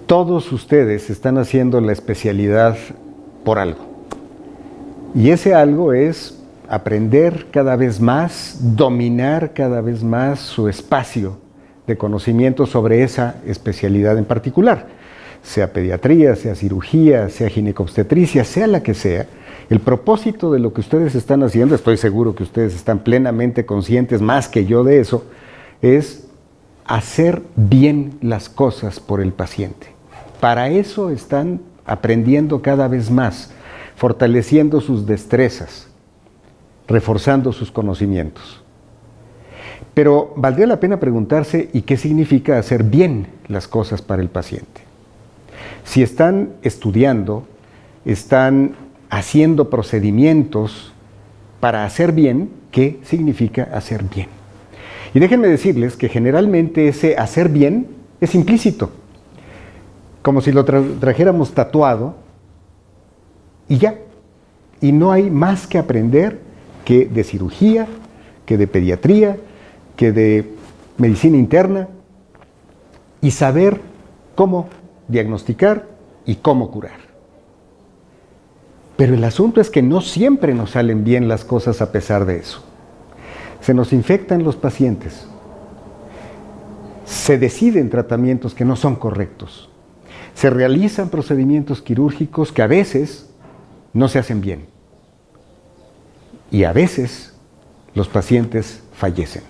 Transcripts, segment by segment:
Todos ustedes están haciendo la especialidad por algo. Y ese algo es aprender cada vez más, dominar cada vez más su espacio de conocimiento sobre esa especialidad en particular. Sea pediatría, sea cirugía, sea ginecobstetricia, sea la que sea. El propósito de lo que ustedes están haciendo, estoy seguro que ustedes están plenamente conscientes más que yo de eso, es hacer bien las cosas por el paciente. Para eso están aprendiendo cada vez más, fortaleciendo sus destrezas, reforzando sus conocimientos. Pero valdría la pena preguntarse, ¿y qué significa hacer bien las cosas para el paciente? Si están estudiando, están haciendo procedimientos para hacer bien, ¿qué significa hacer bien? Y déjenme decirles que generalmente ese hacer bien es implícito, como si lo trajéramos tatuado y ya. Y no hay más que aprender que de cirugía, que de pediatría, que de medicina interna, y saber cómo diagnosticar y cómo curar. Pero el asunto es que no siempre nos salen bien las cosas a pesar de eso. Se nos infectan los pacientes, se deciden tratamientos que no son correctos, se realizan procedimientos quirúrgicos que a veces no se hacen bien y a veces los pacientes fallecen.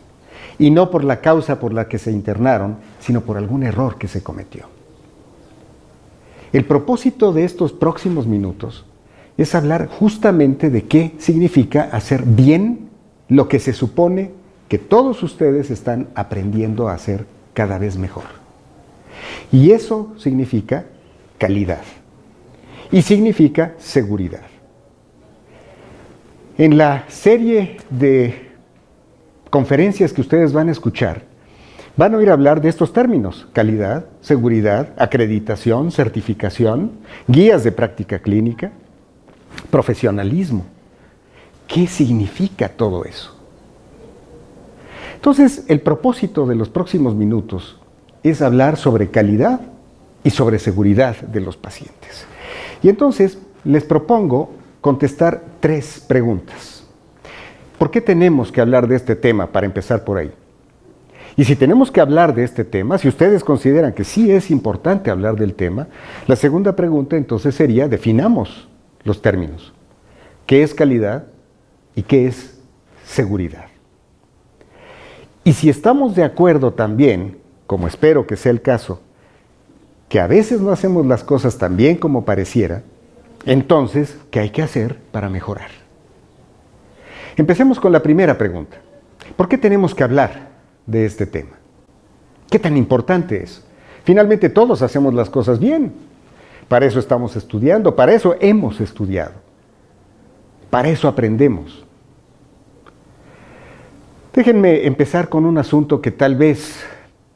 Y no por la causa por la que se internaron, sino por algún error que se cometió. El propósito de estos próximos minutos es hablar justamente de qué significa hacer bien lo que se supone que todos ustedes están aprendiendo a hacer cada vez mejor. Y eso significa calidad y significa seguridad. En la serie de conferencias que ustedes van a escuchar, van a oír hablar de estos términos: calidad, seguridad, acreditación, certificación, guías de práctica clínica, profesionalismo. ¿Qué significa todo eso? Entonces, el propósito de los próximos minutos es hablar sobre calidad y sobre seguridad de los pacientes. Y entonces, les propongo contestar 3 preguntas. ¿Por qué tenemos que hablar de este tema, para empezar por ahí? Y si tenemos que hablar de este tema, si ustedes consideran que sí es importante hablar del tema, la segunda pregunta entonces sería: definamos los términos. ¿Qué es calidad y qué es seguridad? Y si estamos de acuerdo también, como espero que sea el caso, que a veces no hacemos las cosas tan bien como pareciera, entonces, ¿qué hay que hacer para mejorar? Empecemos con la primera pregunta. ¿Por qué tenemos que hablar de este tema? ¿Qué tan importante es? Finalmente todos hacemos las cosas bien. Para eso estamos estudiando, para eso hemos estudiado. Para eso aprendemos. Déjenme empezar con un asunto que tal vez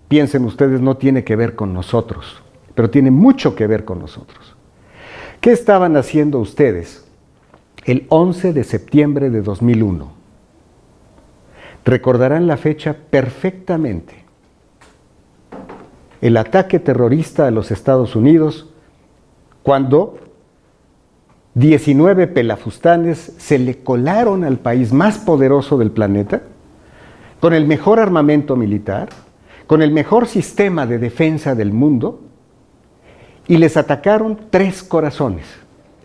piensen ustedes no tiene que ver con nosotros, pero tiene mucho que ver con nosotros. ¿Qué estaban haciendo ustedes el 11 de septiembre de 2001? Recordarán la fecha perfectamente. El ataque terrorista a los Estados Unidos, cuando 19 pelafustanes se le colaron al país más poderoso del planeta, con el mejor armamento militar, con el mejor sistema de defensa del mundo, y les atacaron 3 corazones.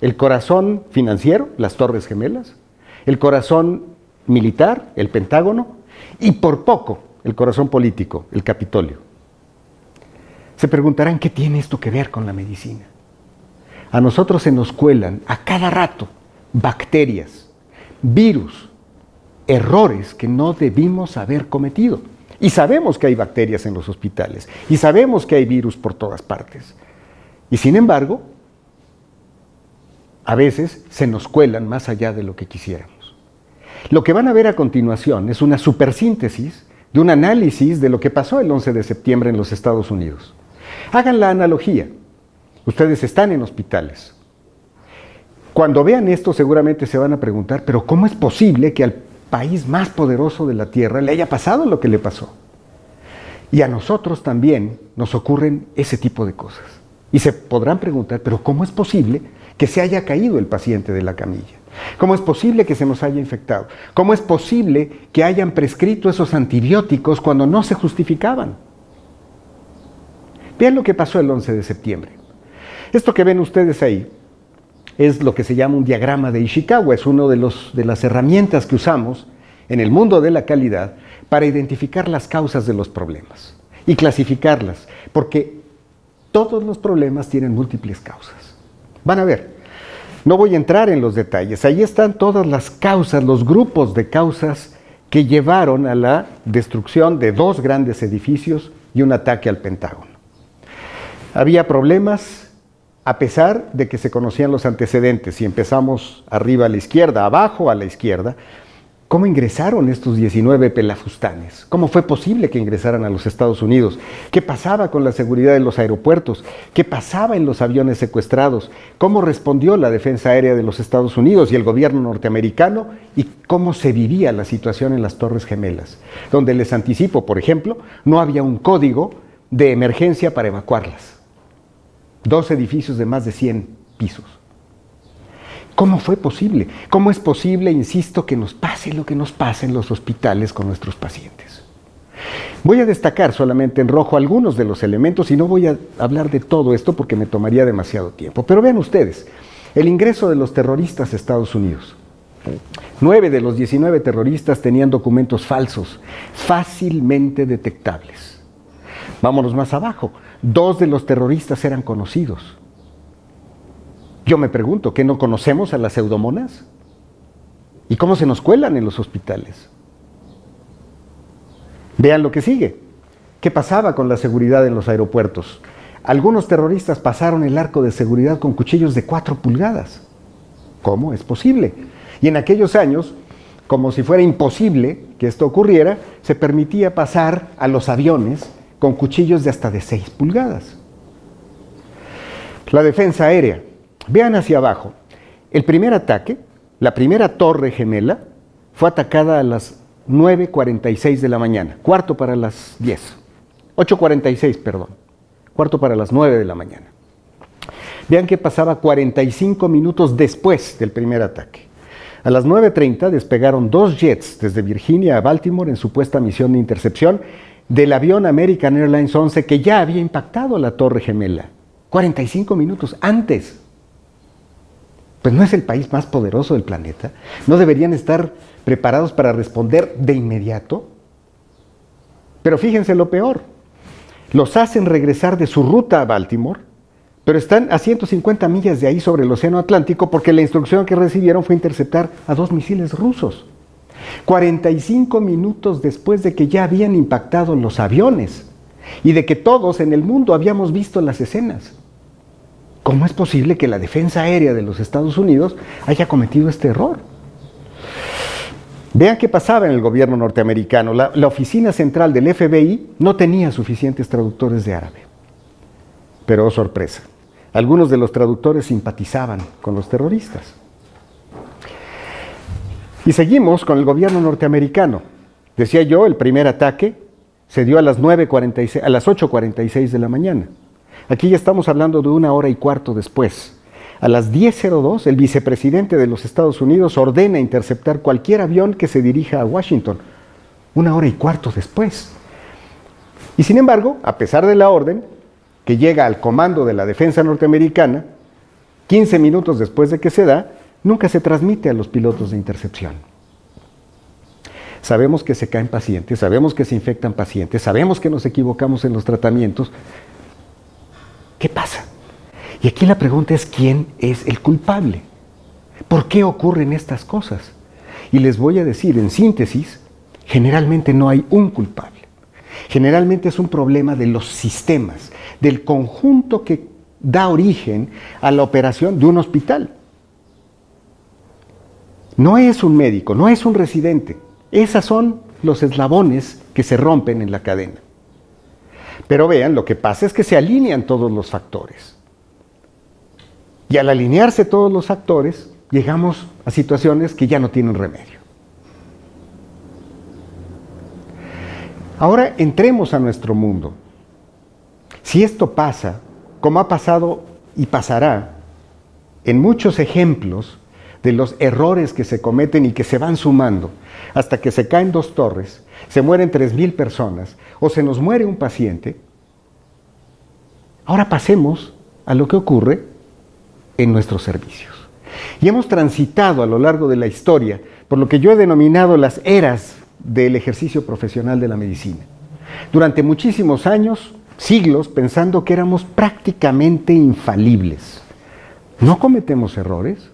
El corazón financiero, las Torres Gemelas, el corazón militar, el Pentágono, y por poco el corazón político, el Capitolio. Se preguntarán, ¿qué tiene esto que ver con la medicina? A nosotros se nos cuelan a cada rato bacterias, virus, errores que no debimos haber cometido. Y sabemos que hay bacterias en los hospitales, y sabemos que hay virus por todas partes. Y sin embargo, a veces se nos cuelan más allá de lo que quisiéramos. Lo que van a ver a continuación es una supersíntesis de un análisis de lo que pasó el 11 de septiembre en los Estados Unidos. Hagan la analogía. Ustedes están en hospitales. Cuando vean esto seguramente se van a preguntar, pero ¿cómo es posible que al país más poderoso de la Tierra le haya pasado lo que le pasó? Y a nosotros también nos ocurren ese tipo de cosas. Y se podrán preguntar, pero ¿cómo es posible que se haya caído el paciente de la camilla? ¿Cómo es posible que se nos haya infectado? ¿Cómo es posible que hayan prescrito esos antibióticos cuando no se justificaban? Vean lo que pasó el 11 de septiembre. Esto que ven ustedes ahí es lo que se llama un diagrama de Ishikawa. Es una de las herramientas que usamos en el mundo de la calidad para identificar las causas de los problemas y clasificarlas, porque todos los problemas tienen múltiples causas. Van a ver, no voy a entrar en los detalles. Ahí están todas las causas, los grupos de causas que llevaron a la destrucción de 2 grandes edificios y un ataque al Pentágono. Había problemas a pesar de que se conocían los antecedentes. Si empezamos arriba a la izquierda, abajo a la izquierda, ¿cómo ingresaron estos 19 pelafustanes? ¿Cómo fue posible que ingresaran a los Estados Unidos? ¿Qué pasaba con la seguridad de los aeropuertos? ¿Qué pasaba en los aviones secuestrados? ¿Cómo respondió la Defensa Aérea de los Estados Unidos y el gobierno norteamericano? ¿Y cómo se vivía la situación en las Torres Gemelas? Donde les anticipo, por ejemplo, no había un código de emergencia para evacuarlas. 2 edificios de más de 100 pisos. ¿Cómo fue posible? ¿Cómo es posible, insisto, que nos pase lo que nos pasa en los hospitales con nuestros pacientes? Voy a destacar solamente en rojo algunos de los elementos y no voy a hablar de todo esto porque me tomaría demasiado tiempo. Pero vean ustedes, el ingreso de los terroristas a Estados Unidos. 9 de los 19 terroristas tenían documentos falsos, fácilmente detectables. Vámonos más abajo. 2 de los terroristas eran conocidos. Yo me pregunto, ¿qué no conocemos a las pseudomonas? ¿Y cómo se nos cuelan en los hospitales? Vean lo que sigue. ¿Qué pasaba con la seguridad en los aeropuertos? Algunos terroristas pasaron el arco de seguridad con cuchillos de 4 pulgadas. ¿Cómo es posible? Y en aquellos años, como si fuera imposible que esto ocurriera, se permitía pasar a los aviones con cuchillos de hasta de 6 pulgadas. La defensa aérea. Vean hacia abajo. El primer ataque, la primera torre gemela, fue atacada a las 9:46 de la mañana, cuarto para las 10. 8:46, perdón. Cuarto para las 9 de la mañana. Vean que pasaba 45 minutos después del primer ataque. A las 9:30 despegaron 2 jets desde Virginia a Baltimore en supuesta misión de intercepción del avión American Airlines 11 que ya había impactado la Torre Gemela. 45 minutos antes. Pues no es el país más poderoso del planeta. ¿No deberían estar preparados para responder de inmediato? Pero fíjense lo peor. Los hacen regresar de su ruta a Baltimore, pero están a 150 millas de ahí sobre el Océano Atlántico porque la instrucción que recibieron fue interceptar a 2 misiles rusos. 45 minutos después de que ya habían impactado los aviones y de que todos en el mundo habíamos visto las escenas. ¿Cómo es posible que la defensa aérea de los Estados Unidos haya cometido este error? Vean qué pasaba en el gobierno norteamericano. La oficina central del FBI no tenía suficientes traductores de árabe. Pero, oh sorpresa, algunos de los traductores simpatizaban con los terroristas. Y seguimos con el gobierno norteamericano. Decía yo, el primer ataque se dio a las 8:46 de la mañana. Aquí ya estamos hablando de 1 hora y cuarto después. A las 10:02, el vicepresidente de los Estados Unidos ordena interceptar cualquier avión que se dirija a Washington. 1 hora y cuarto después. Y sin embargo, a pesar de la orden, que llega al comando de la defensa norteamericana, 15 minutos después de que se da, nunca se transmite a los pilotos de intercepción. Sabemos que se caen pacientes, sabemos que se infectan pacientes, sabemos que nos equivocamos en los tratamientos. ¿Qué pasa? Y aquí la pregunta es, ¿quién es el culpable? ¿Por qué ocurren estas cosas? Y les voy a decir, en síntesis, generalmente no hay un culpable. Generalmente es un problema de los sistemas, del conjunto que da origen a la operación de un hospital. No es un médico, no es un residente. Esos son los eslabones que se rompen en la cadena. Pero vean, lo que pasa es que se alinean todos los factores. Y al alinearse todos los factores, llegamos a situaciones que ya no tienen remedio. Ahora entremos a nuestro mundo. Si esto pasa, como ha pasado y pasará en muchos ejemplos de los errores que se cometen y que se van sumando hasta que se caen 2 torres, se mueren 3,000 personas o se nos muere un paciente. Ahora pasemos a lo que ocurre en nuestros servicios. Y hemos transitado a lo largo de la historia por lo que yo he denominado las eras del ejercicio profesional de la medicina. Durante muchísimos años, siglos, pensando que éramos prácticamente infalibles. No cometemos errores.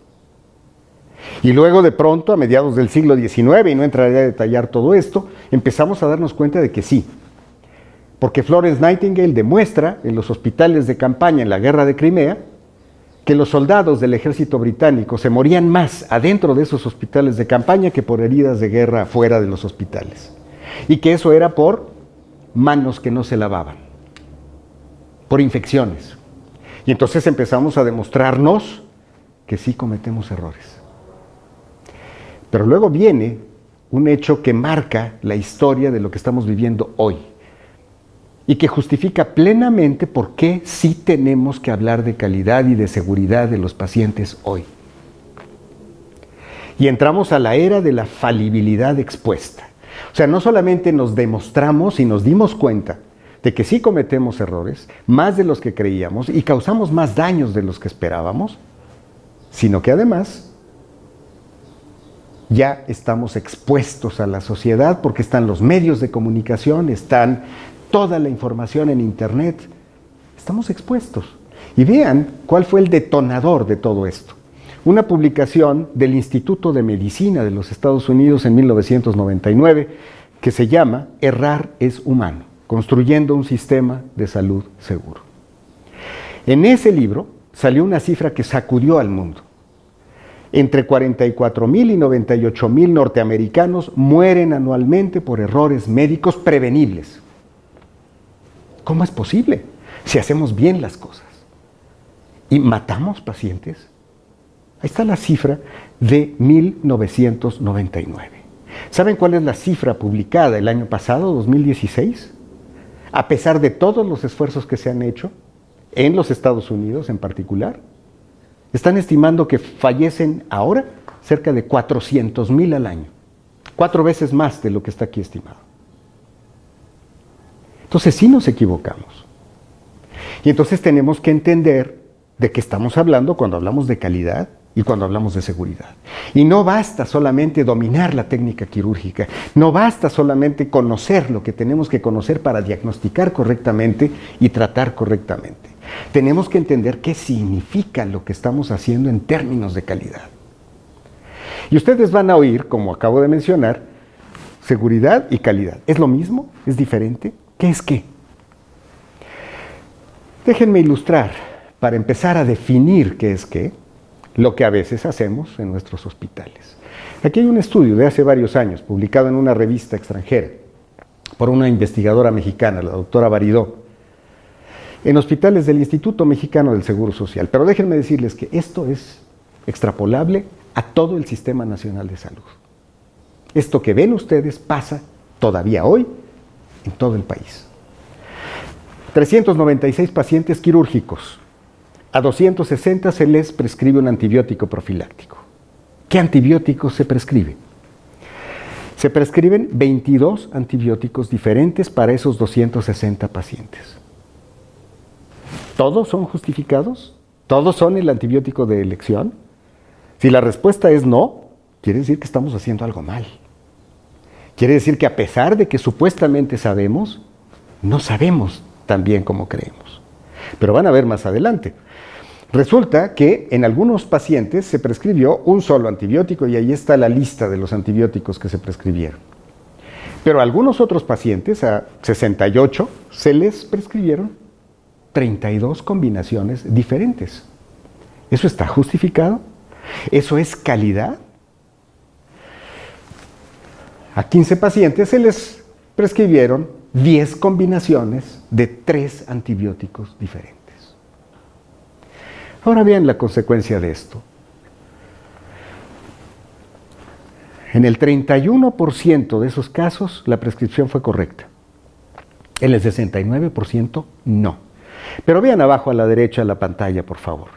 Y luego de pronto, a mediados del siglo XIX, y no entraré a detallar todo esto, empezamos a darnos cuenta de que sí. Porque Florence Nightingale demuestra en los hospitales de campaña en la guerra de Crimea que los soldados del ejército británico se morían más adentro de esos hospitales de campaña que por heridas de guerra fuera de los hospitales. Y que eso era por manos que no se lavaban, por infecciones. Y entonces empezamos a demostrarnos que sí cometemos errores. Pero luego viene un hecho que marca la historia de lo que estamos viviendo hoy y que justifica plenamente por qué sí tenemos que hablar de calidad y de seguridad de los pacientes hoy. Y entramos a la era de la falibilidad expuesta. O sea, no solamente nos demostramos y nos dimos cuenta de que sí cometemos errores, más de los que creíamos, y causamos más daños de los que esperábamos, sino que además ya estamos expuestos a la sociedad porque están los medios de comunicación, están toda la información en Internet. Estamos expuestos. Y vean cuál fue el detonador de todo esto. Una publicación del Instituto de Medicina de los Estados Unidos en 1999 que se llama Errar es humano, construyendo un sistema de salud seguro. En ese libro salió una cifra que sacudió al mundo. Entre 44,000 y 98,000 norteamericanos mueren anualmente por errores médicos prevenibles. ¿Cómo es posible si hacemos bien las cosas? ¿Y matamos pacientes? Ahí está la cifra de 1999. ¿Saben cuál es la cifra publicada el año pasado, 2016? A pesar de todos los esfuerzos que se han hecho, en los Estados Unidos en particular, están estimando que fallecen ahora cerca de 400,000 al año. 4 veces más de lo que está aquí estimado. Entonces sí nos equivocamos. Y entonces tenemos que entender de qué estamos hablando cuando hablamos de calidad y cuando hablamos de seguridad. Y no basta solamente dominar la técnica quirúrgica, no basta solamente conocer lo que tenemos que conocer para diagnosticar correctamente y tratar correctamente. Tenemos que entender qué significa lo que estamos haciendo en términos de calidad. Y ustedes van a oír, como acabo de mencionar, seguridad y calidad. ¿Es lo mismo? ¿Es diferente? ¿Qué es qué? Déjenme ilustrar, para empezar a definir qué es qué, lo que a veces hacemos en nuestros hospitales. Aquí hay un estudio de hace varios años, publicado en una revista extranjera, por una investigadora mexicana, la doctora Baridó, en hospitales del Instituto Mexicano del Seguro Social. Pero déjenme decirles que esto es extrapolable a todo el Sistema Nacional de Salud. Esto que ven ustedes pasa todavía hoy en todo el país. 396 pacientes quirúrgicos. A 260 se les prescribe un antibiótico profiláctico. ¿Qué antibióticos se prescriben? Se prescriben 22 antibióticos diferentes para esos 260 pacientes. ¿Todos son justificados? ¿Todos son el antibiótico de elección? Si la respuesta es no, quiere decir que estamos haciendo algo mal. Quiere decir que a pesar de que supuestamente sabemos, no sabemos tan bien como creemos. Pero van a ver más adelante. Resulta que en algunos pacientes se prescribió un solo antibiótico y ahí está la lista de los antibióticos que se prescribieron. Pero a algunos otros pacientes, a 68, se les prescribieron 32 combinaciones diferentes. ¿Eso está justificado? ¿Eso es calidad? A 15 pacientes se les prescribieron 10 combinaciones de 3 antibióticos diferentes. Ahora vean la consecuencia de esto. En el 31% de esos casos la prescripción fue correcta. En el 69% no. Pero vean abajo a la derecha de la pantalla, por favor.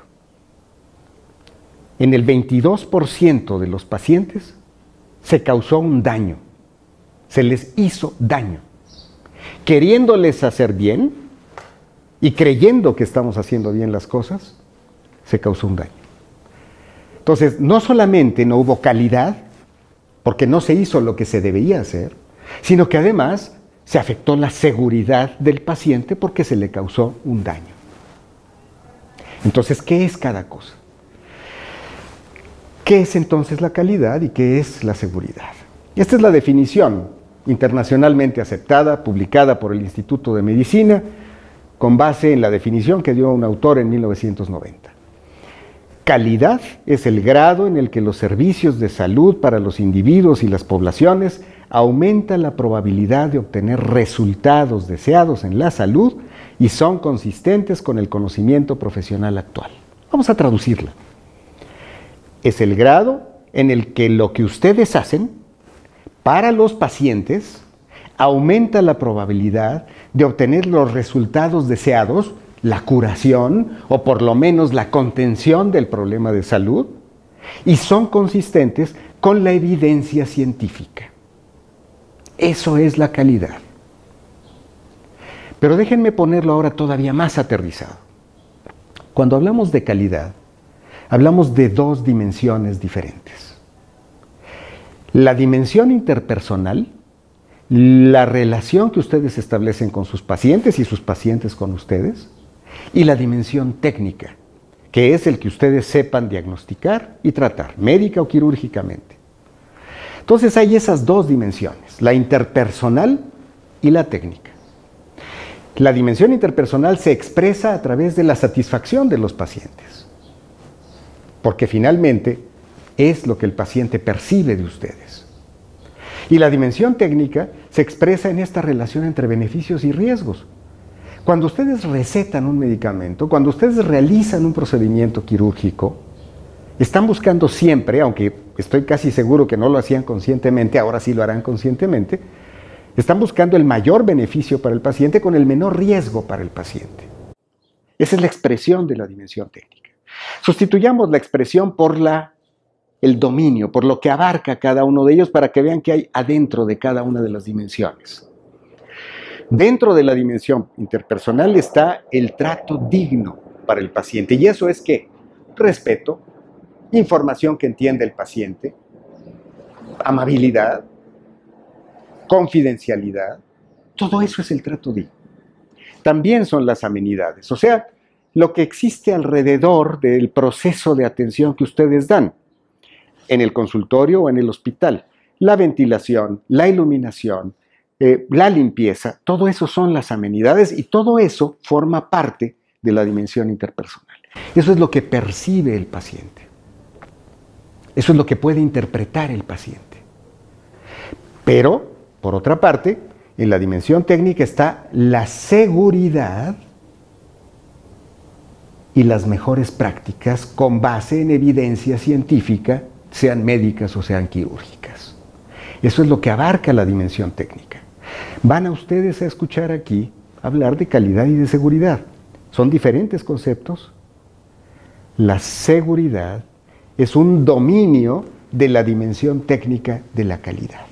En el 22% de los pacientes se causó un daño, se les hizo daño. Queriéndoles hacer bien y creyendo que estamos haciendo bien las cosas, se causó un daño. Entonces, no solamente no hubo calidad, porque no se hizo lo que se debía hacer, sino que además se afectó la seguridad del paciente porque se le causó un daño. Entonces, ¿qué es cada cosa? ¿Qué es entonces la calidad y qué es la seguridad? Esta es la definición internacionalmente aceptada, publicada por el Instituto de Medicina, con base en la definición que dio un autor en 1990. Calidad es el grado en el que los servicios de salud para los individuos y las poblaciones aumenta la probabilidad de obtener resultados deseados en la salud y son consistentes con el conocimiento profesional actual. Vamos a traducirla. Es el grado en el que lo que ustedes hacen para los pacientes aumenta la probabilidad de obtener los resultados deseados, la curación o por lo menos la contención del problema de salud, y son consistentes con la evidencia científica. Eso es la calidad. Pero déjenme ponerlo ahora todavía más aterrizado. Cuando hablamos de calidad, hablamos de dos dimensiones diferentes. La dimensión interpersonal, la relación que ustedes establecen con sus pacientes y sus pacientes con ustedes, y la dimensión técnica, que es el que ustedes sepan diagnosticar y tratar, médica o quirúrgicamente. Entonces hay esas dos dimensiones, la interpersonal y la técnica. La dimensión interpersonal se expresa a través de la satisfacción de los pacientes, porque finalmente es lo que el paciente percibe de ustedes. Y la dimensión técnica se expresa en esta relación entre beneficios y riesgos. Cuando ustedes recetan un medicamento, cuando ustedes realizan un procedimiento quirúrgico, están buscando siempre, aunque estoy casi seguro que no lo hacían conscientemente, ahora sí lo harán conscientemente, están buscando el mayor beneficio para el paciente con el menor riesgo para el paciente. Esa es la expresión de la dimensión técnica. Sustituyamos la expresión por el dominio, por lo que abarca cada uno de ellos para que vean qué hay adentro de cada una de las dimensiones. Dentro de la dimensión interpersonal está el trato digno para el paciente. Y eso es que respeto, información que entiende el paciente, amabilidad, confidencialidad, todo eso es el trato digno. También son las amenidades, o sea, lo que existe alrededor del proceso de atención que ustedes dan en el consultorio o en el hospital. La ventilación, la iluminación, la limpieza, todo eso son las amenidades y todo eso forma parte de la dimensión interpersonal. Eso es lo que percibe el paciente. Eso es lo que puede interpretar el paciente. Pero, por otra parte, en la dimensión técnica está la seguridad y las mejores prácticas con base en evidencia científica, sean médicas o sean quirúrgicas. Eso es lo que abarca la dimensión técnica. Van a ustedes a escuchar aquí hablar de calidad y de seguridad. Son diferentes conceptos. La seguridad es un dominio de la dimensión técnica de la calidad.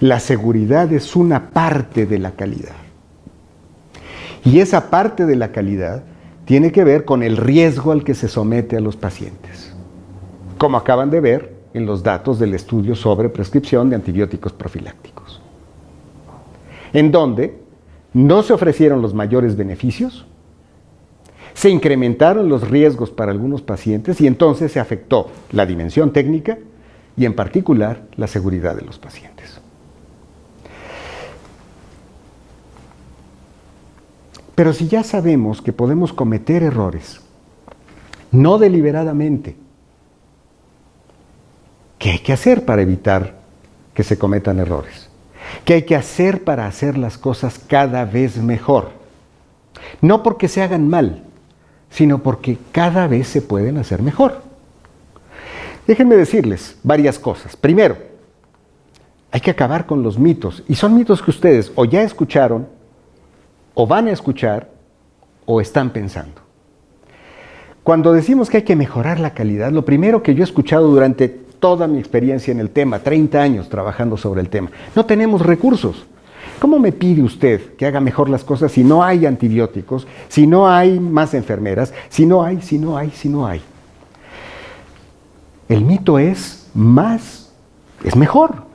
La seguridad es una parte de la calidad. Y esa parte de la calidad tiene que ver con el riesgo al que se somete a los pacientes, como acaban de ver en los datos del estudio sobre prescripción de antibióticos profilácticos, en donde no se ofrecieron los mayores beneficios, se incrementaron los riesgos para algunos pacientes y entonces se afectó la dimensión técnica y en particular la seguridad de los pacientes. Pero si ya sabemos que podemos cometer errores, no deliberadamente, ¿qué hay que hacer para evitar que se cometan errores? ¿Qué hay que hacer para hacer las cosas cada vez mejor? No porque se hagan mal, sino porque cada vez se pueden hacer mejor. Déjenme decirles varias cosas. Primero, hay que acabar con los mitos. Y son mitos que ustedes o ya escucharon, o van a escuchar, o están pensando? Cuando decimos que hay que mejorar la calidad, lo primero que yo he escuchado durante toda mi experiencia en el tema, 30 años trabajando sobre el tema, no tenemos recursos. ¿Cómo me pide usted que haga mejor las cosas si no hay antibióticos, si no hay más enfermeras, si no hay? El mito es más es mejor.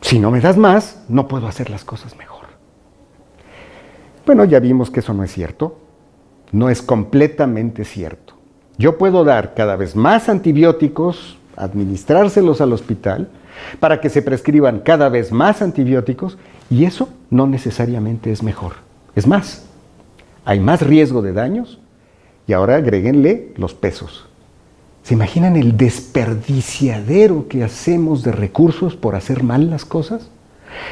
Si no me das más, no puedo hacer las cosas mejor. Bueno, ya vimos que eso no es cierto. No es completamente cierto. Yo puedo dar cada vez más antibióticos, administrárselos al hospital, para que se prescriban cada vez más antibióticos, y eso no necesariamente es mejor. Es más, hay más riesgo de daños, y ahora agréguenle los pesos. ¿Se imaginan el desperdiciadero que hacemos de recursos por hacer mal las cosas?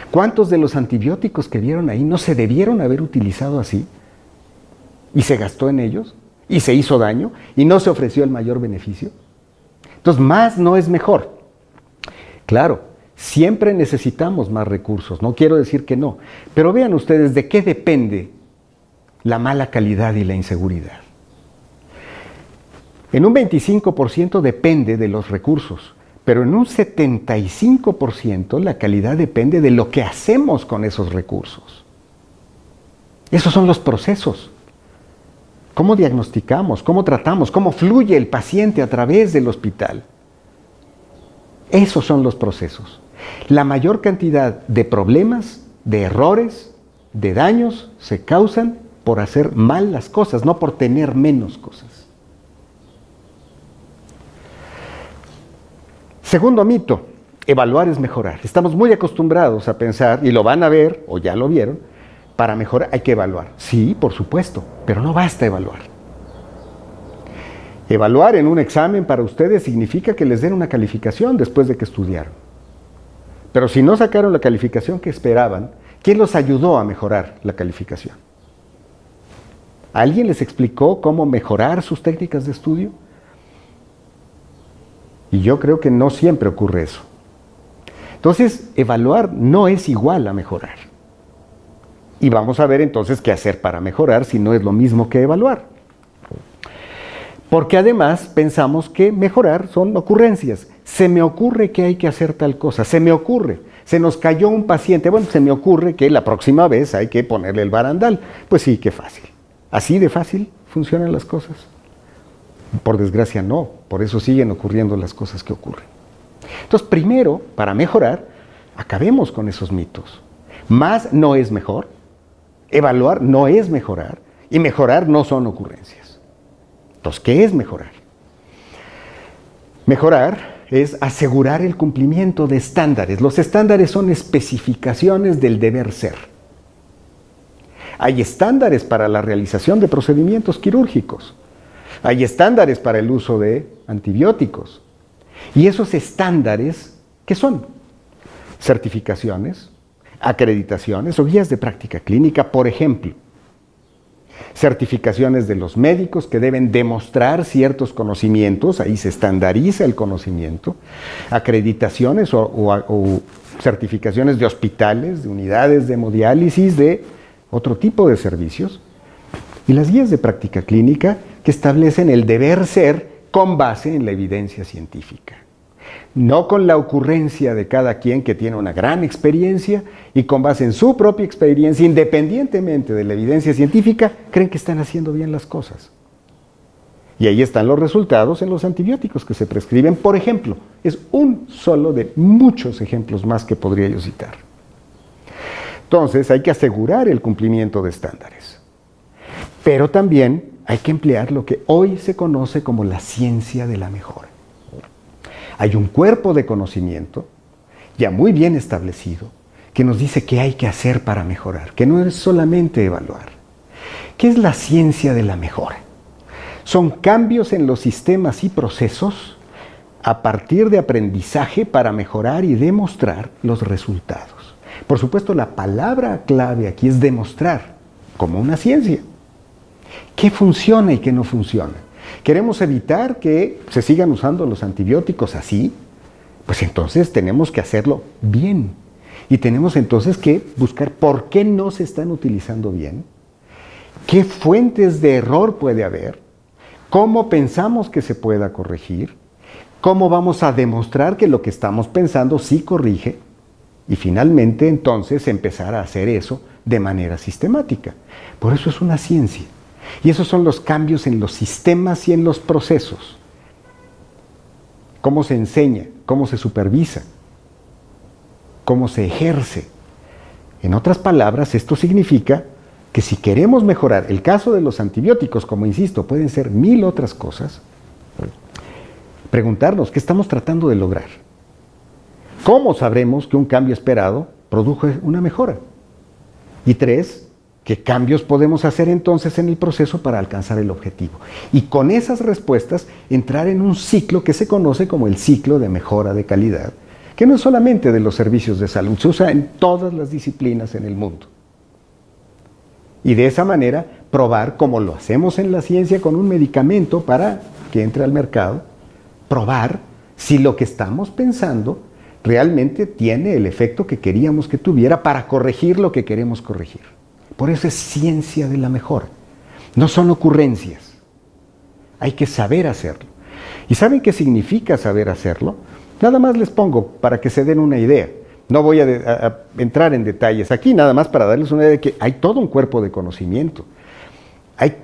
¿Cuántos de los antibióticos que vieron ahí no se debieron haber utilizado así? ¿Y se gastó en ellos? ¿Y se hizo daño? ¿Y no se ofreció el mayor beneficio? Entonces, más no es mejor. Claro, siempre necesitamos más recursos, no quiero decir que no. Pero vean ustedes de qué depende la mala calidad y la inseguridad. En un 25% depende de los recursos, pero en un 75% la calidad depende de lo que hacemos con esos recursos. Esos son los procesos. ¿Cómo diagnosticamos? ¿Cómo tratamos? ¿Cómo fluye el paciente a través del hospital? Esos son los procesos. La mayor cantidad de problemas, de errores, de daños se causan por hacer mal las cosas, no por tener menos cosas. Segundo mito, evaluar es mejorar. Estamos muy acostumbrados a pensar, y lo van a ver, o ya lo vieron, para mejorar hay que evaluar. Sí, por supuesto, pero no basta evaluar. Evaluar en un examen para ustedes significa que les den una calificación después de que estudiaron. Pero si no sacaron la calificación que esperaban, ¿quién los ayudó a mejorar la calificación? ¿Alguien les explicó cómo mejorar sus técnicas de estudio? Y yo creo que no siempre ocurre eso. Entonces, evaluar no es igual a mejorar. Y vamos a ver entonces qué hacer para mejorar si no es lo mismo que evaluar. Porque además pensamos que mejorar son ocurrencias. Se me ocurre que hay que hacer tal cosa, se me ocurre. Se nos cayó un paciente, bueno, se me ocurre que la próxima vez hay que ponerle el barandal. Pues sí, qué fácil. ¿Así de fácil funcionan las cosas? Por desgracia no, por eso siguen ocurriendo las cosas que ocurren. Entonces, primero, para mejorar, acabemos con esos mitos. Más no es mejor, evaluar no es mejorar, y mejorar no son ocurrencias. Entonces, ¿qué es mejorar? Mejorar es asegurar el cumplimiento de estándares. Los estándares son especificaciones del deber ser. Hay estándares para la realización de procedimientos quirúrgicos. Hay estándares para el uso de antibióticos. Y esos estándares, ¿qué son? Certificaciones, acreditaciones o guías de práctica clínica, por ejemplo. Certificaciones de los médicos que deben demostrar ciertos conocimientos, ahí se estandariza el conocimiento. Acreditaciones o certificaciones de hospitales, de unidades de hemodiálisis, de otro tipo de servicios. Y las guías de práctica clínica que establecen el deber ser con base en la evidencia científica. No con la ocurrencia de cada quien que tiene una gran experiencia y con base en su propia experiencia, independientemente de la evidencia científica, creen que están haciendo bien las cosas. Y ahí están los resultados en los antibióticos que se prescriben, por ejemplo. Es un solo de muchos ejemplos más que podría yo citar. Entonces, hay que asegurar el cumplimiento de estándares. Pero también hay que emplear lo que hoy se conoce como la ciencia de la mejora. Hay un cuerpo de conocimiento ya muy bien establecido que nos dice qué hay que hacer para mejorar, que no es solamente evaluar. ¿Qué es la ciencia de la mejora? Son cambios en los sistemas y procesos a partir de aprendizaje para mejorar y demostrar los resultados. Por supuesto, la palabra clave aquí es demostrar, como una ciencia. ¿Qué funciona y qué no funciona? ¿Queremos evitar que se sigan usando los antibióticos así? Pues entonces tenemos que hacerlo bien. Y tenemos entonces que buscar por qué no se están utilizando bien qué fuentes de error puede haber, cómo pensamos que se pueda corregir, cómo vamos a demostrar que lo que estamos pensando sí corrige y finalmente entonces empezar a hacer eso de manera sistemática. Por eso es una ciencia. Y esos son los cambios en los sistemas y en los procesos. Cómo se enseña, cómo se supervisa, cómo se ejerce. En otras palabras, esto significa que si queremos mejorar el caso de los antibióticos, como insisto, pueden ser 1000 otras cosas, preguntarnos qué estamos tratando de lograr. ¿Cómo sabremos que un cambio esperado produjo una mejora? Y 3, ¿qué cambios podemos hacer entonces en el proceso para alcanzar el objetivo? Y con esas respuestas entrar en un ciclo que se conoce como el ciclo de mejora de calidad, que no es solamente de los servicios de salud, se usa en todas las disciplinas en el mundo. Y de esa manera probar, como lo hacemos en la ciencia con un medicamento para que entre al mercado, probar si lo que estamos pensando realmente tiene el efecto que queríamos que tuviera para corregir lo que queremos corregir. Por eso es ciencia de la mejora. No son ocurrencias. Hay que saber hacerlo. ¿Y saben qué significa saber hacerlo? Nada más les pongo para que se den una idea. No voy a entrar en detalles aquí, nada más para darles una idea de que hay todo un cuerpo de conocimiento. Hay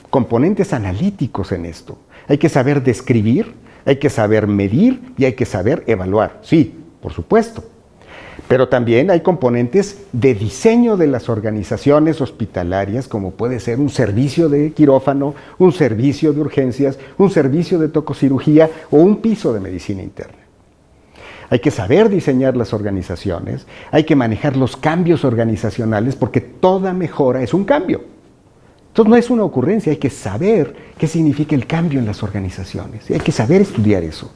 componentes analíticos en esto. Hay que saber describir, hay que saber medir y hay que saber evaluar. Sí, por supuesto. Pero también hay componentes de diseño de las organizaciones hospitalarias, como puede ser un servicio de quirófano, un servicio de urgencias, un servicio de tococirugía o un piso de medicina interna. Hay que saber diseñar las organizaciones, hay que manejar los cambios organizacionales, porque toda mejora es un cambio. Entonces no es una ocurrencia, hay que saber qué significa el cambio en las organizaciones, y hay que saber estudiar eso.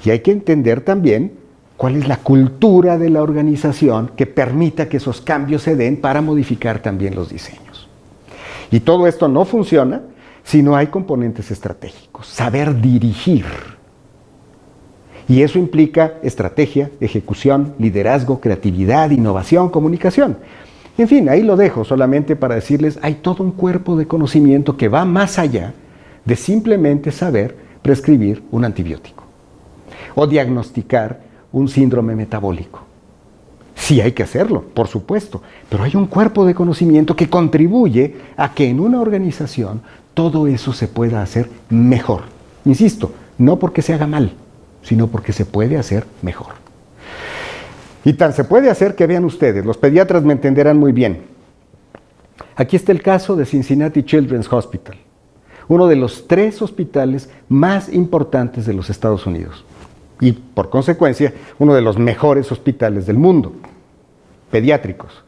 Y hay que entender también cuál es la cultura de la organización que permita que esos cambios se den para modificar también los diseños. Y todo esto no funciona si no hay componentes estratégicos, saber dirigir. Y eso implica estrategia, ejecución, liderazgo, creatividad, innovación, comunicación. En fin, ahí lo dejo solamente para decirles, hay todo un cuerpo de conocimiento que va más allá de simplemente saber prescribir un antibiótico o diagnosticar un síndrome metabólico. Sí hay que hacerlo, por supuesto, pero hay un cuerpo de conocimiento que contribuye a que en una organización todo eso se pueda hacer mejor. Insisto, no porque se haga mal, sino porque se puede hacer mejor. Y tan se puede hacer que vean ustedes, los pediatras me entenderán muy bien. Aquí está el caso de Cincinnati Children's Hospital, uno de los 3 hospitales más importantes de los Estados Unidos y, por consecuencia, uno de los mejores hospitales del mundo, pediátricos.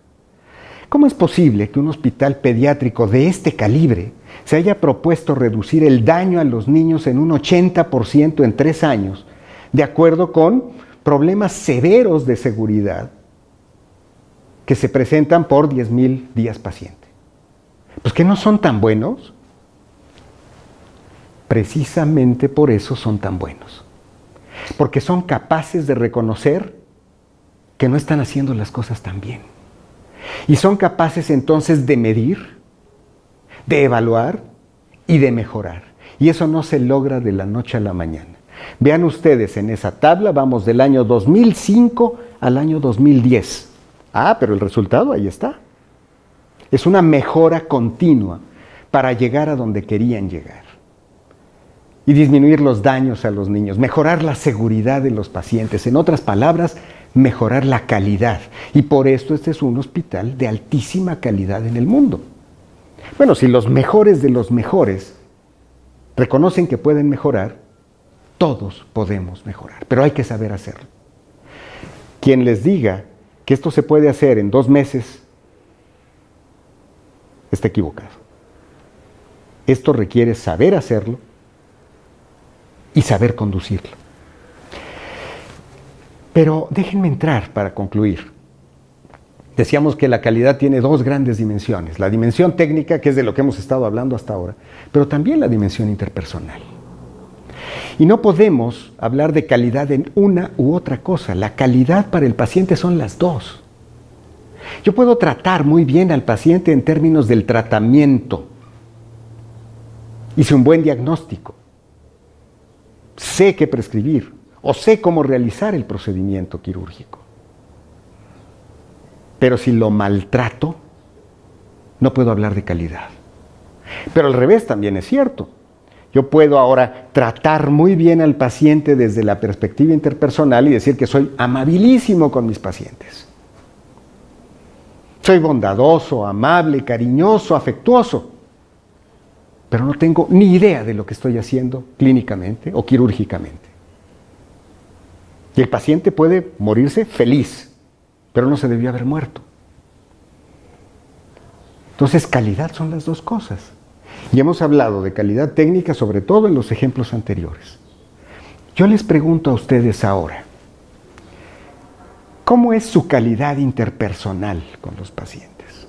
¿Cómo es posible que un hospital pediátrico de este calibre se haya propuesto reducir el daño a los niños en un 80% en 3 años, de acuerdo con problemas severos de seguridad que se presentan por 10,000 días paciente? Pues que no son tan buenos. Precisamente por eso son tan buenos. Porque son capaces de reconocer que no están haciendo las cosas tan bien. Y son capaces entonces de medir, de evaluar y de mejorar. Y eso no se logra de la noche a la mañana. Vean ustedes en esa tabla, vamos del año 2005 al año 2010. Ah, pero el resultado ahí está. Es una mejora continua para llegar a donde querían llegar. Y disminuir los daños a los niños, mejorar la seguridad de los pacientes. En otras palabras, mejorar la calidad. Y por esto este es un hospital de altísima calidad en el mundo. Bueno, si los mejores de los mejores reconocen que pueden mejorar, todos podemos mejorar, pero hay que saber hacerlo. Quien les diga que esto se puede hacer en 2 meses, está equivocado. Esto requiere saber hacerlo y saber conducirlo. Pero déjenme entrar para concluir. Decíamos que la calidad tiene 2 grandes dimensiones. La dimensión técnica, que es de lo que hemos estado hablando hasta ahora, pero también la dimensión interpersonal. Y no podemos hablar de calidad en una u otra cosa. La calidad para el paciente son las 2. Yo puedo tratar muy bien al paciente en términos del tratamiento. Hice un buen diagnóstico. Sé qué prescribir o sé cómo realizar el procedimiento quirúrgico. Pero si lo maltrato, no puedo hablar de calidad. Pero al revés también es cierto. Yo puedo ahora tratar muy bien al paciente desde la perspectiva interpersonal y decir que soy amabilísimo con mis pacientes. Soy bondadoso, amable, cariñoso, afectuoso. Pero no tengo ni idea de lo que estoy haciendo clínicamente o quirúrgicamente. Y el paciente puede morirse feliz, pero no se debió haber muerto. Entonces, calidad son las dos cosas. Y hemos hablado de calidad técnica, sobre todo en los ejemplos anteriores. Yo les pregunto a ustedes ahora, ¿cómo es su calidad interpersonal con los pacientes?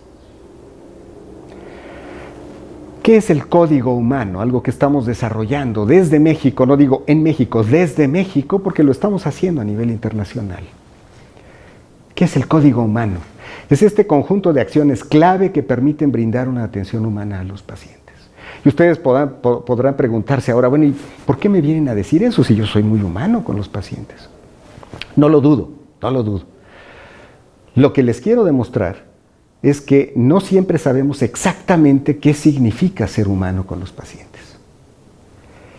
¿Qué es el código humano? Algo que estamos desarrollando desde México, no digo en México, desde México, porque lo estamos haciendo a nivel internacional. ¿Qué es el código humano? Es este conjunto de acciones clave que permiten brindar una atención humana a los pacientes. Y ustedes podrán preguntarse ahora, bueno, ¿y por qué me vienen a decir eso si yo soy muy humano con los pacientes? No lo dudo, no lo dudo. Lo que les quiero demostrar es que no siempre sabemos exactamente qué significa ser humano con los pacientes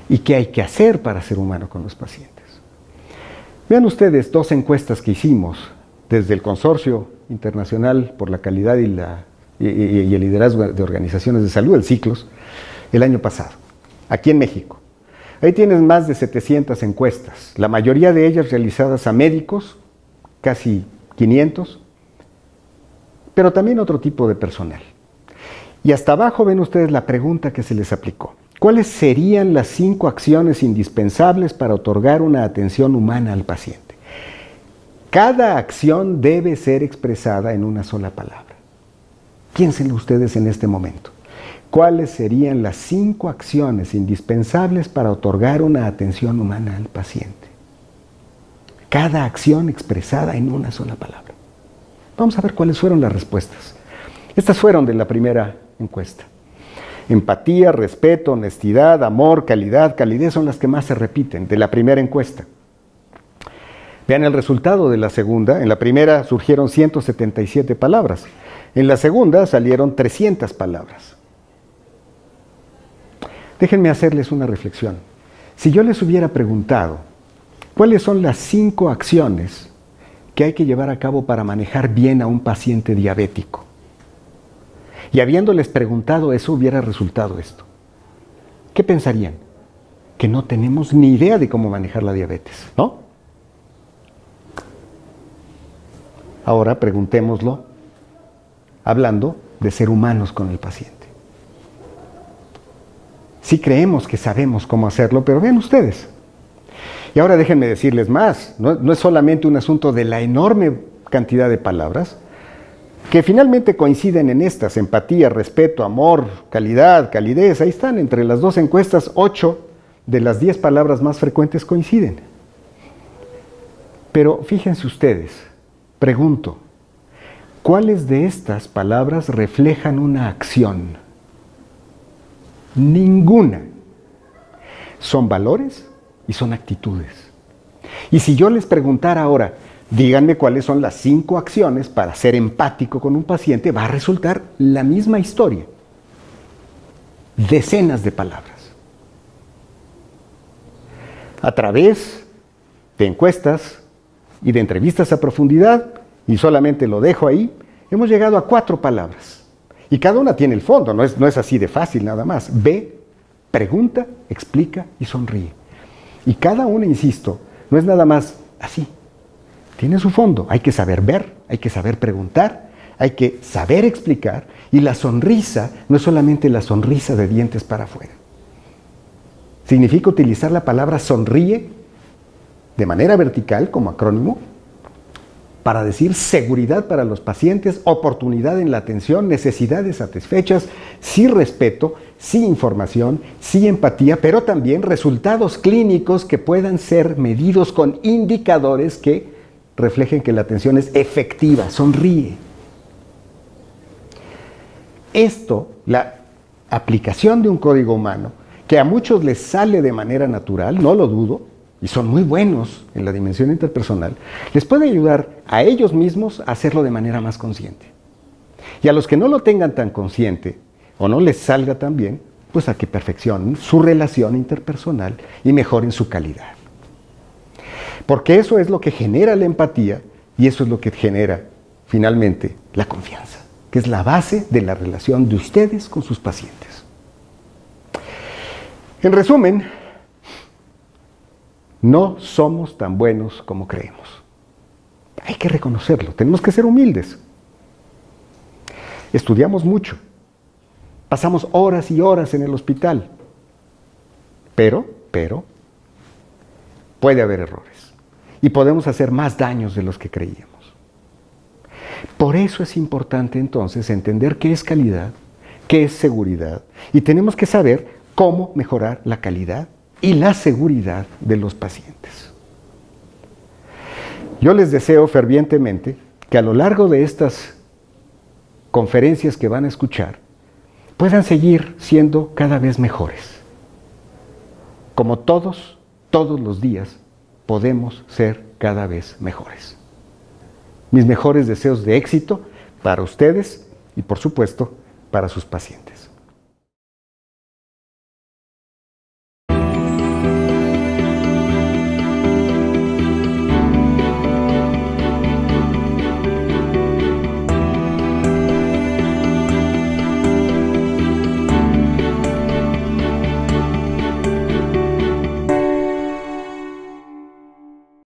y qué hay que hacer para ser humano con los pacientes. Vean ustedes dos encuestas que hicimos desde el Consorcio Internacional por la Calidad y el Liderazgo de Organizaciones de Salud, el CICLOS, el año pasado, aquí en México. Ahí tienes más de 700 encuestas, la mayoría de ellas realizadas a médicos, casi 500, pero también otro tipo de personal. Y hasta abajo ven ustedes la pregunta que se les aplicó. ¿Cuáles serían las 5 acciones indispensables para otorgar una atención humana al paciente? Cada acción debe ser expresada en una sola palabra. Piensen ustedes en este momento. ¿Cuáles serían las 5 acciones indispensables para otorgar una atención humana al paciente? Cada acción expresada en una sola palabra. Vamos a ver cuáles fueron las respuestas. Estas fueron de la primera encuesta. Empatía, respeto, honestidad, amor, calidad, calidez son las que más se repiten de la primera encuesta. Vean el resultado de la segunda. En la primera surgieron 177 palabras. En la segunda salieron 300 palabras. Déjenme hacerles una reflexión. Si yo les hubiera preguntado, ¿cuáles son las 5 acciones que hay que llevar a cabo para manejar bien a un paciente diabético? Y habiéndoles preguntado eso, hubiera resultado esto. ¿Qué pensarían? Que no tenemos ni idea de cómo manejar la diabetes, ¿no? Ahora preguntémoslo hablando de ser humanos con el paciente. Sí creemos que sabemos cómo hacerlo, pero vean ustedes. Y ahora déjenme decirles más, no es solamente un asunto de la enorme cantidad de palabras, que finalmente coinciden en estas: empatía, respeto, amor, calidad, calidez. Ahí están, entre las dos encuestas, 8 de las 10 palabras más frecuentes coinciden. Pero fíjense ustedes, pregunto, ¿cuáles de estas palabras reflejan una acción? Ninguna. Son valores y son actitudes. Y si yo les preguntara ahora, díganme cuáles son las 5 acciones para ser empático con un paciente, va a resultar la misma historia. Decenas de palabras. A través de encuestas y de entrevistas a profundidad, y solamente lo dejo ahí, hemos llegado a 4 palabras. Y cada una tiene el fondo, no es así de fácil nada más. Ve, pregunta, explica y sonríe. Y cada una, insisto, no es nada más así. Tiene su fondo. Hay que saber ver, hay que saber preguntar, hay que saber explicar. Y la sonrisa no es solamente la sonrisa de dientes para afuera. Significa utilizar la palabra sonríe de manera vertical como acrónimo para decir seguridad para los pacientes, oportunidad en la atención, necesidades satisfechas, sí respeto, sí información, sí empatía, pero también resultados clínicos que puedan ser medidos con indicadores que reflejen que la atención es efectiva. Sonríe. Esto, la aplicación de un código humano, que a muchos les sale de manera natural, no lo dudo, y son muy buenos en la dimensión interpersonal, les puede ayudar a ellos mismos a hacerlo de manera más consciente. Y a los que no lo tengan tan consciente, o no les salga tan bien, pues a que perfeccionen su relación interpersonal y mejoren su calidad. Porque eso es lo que genera la empatía y eso es lo que genera, finalmente, la confianza, que es la base de la relación de ustedes con sus pacientes. En resumen, no somos tan buenos como creemos. Hay que reconocerlo, tenemos que ser humildes. Estudiamos mucho, pasamos horas y horas en el hospital, pero, puede haber errores y podemos hacer más daños de los que creíamos. Por eso es importante entonces entender qué es calidad, qué es seguridad y tenemos que saber cómo mejorar la calidad y la seguridad de los pacientes. Yo les deseo fervientemente que a lo largo de estas conferencias que van a escuchar puedan seguir siendo cada vez mejores. Como todos los días podemos ser cada vez mejores. Mis mejores deseos de éxito para ustedes y por supuesto para sus pacientes.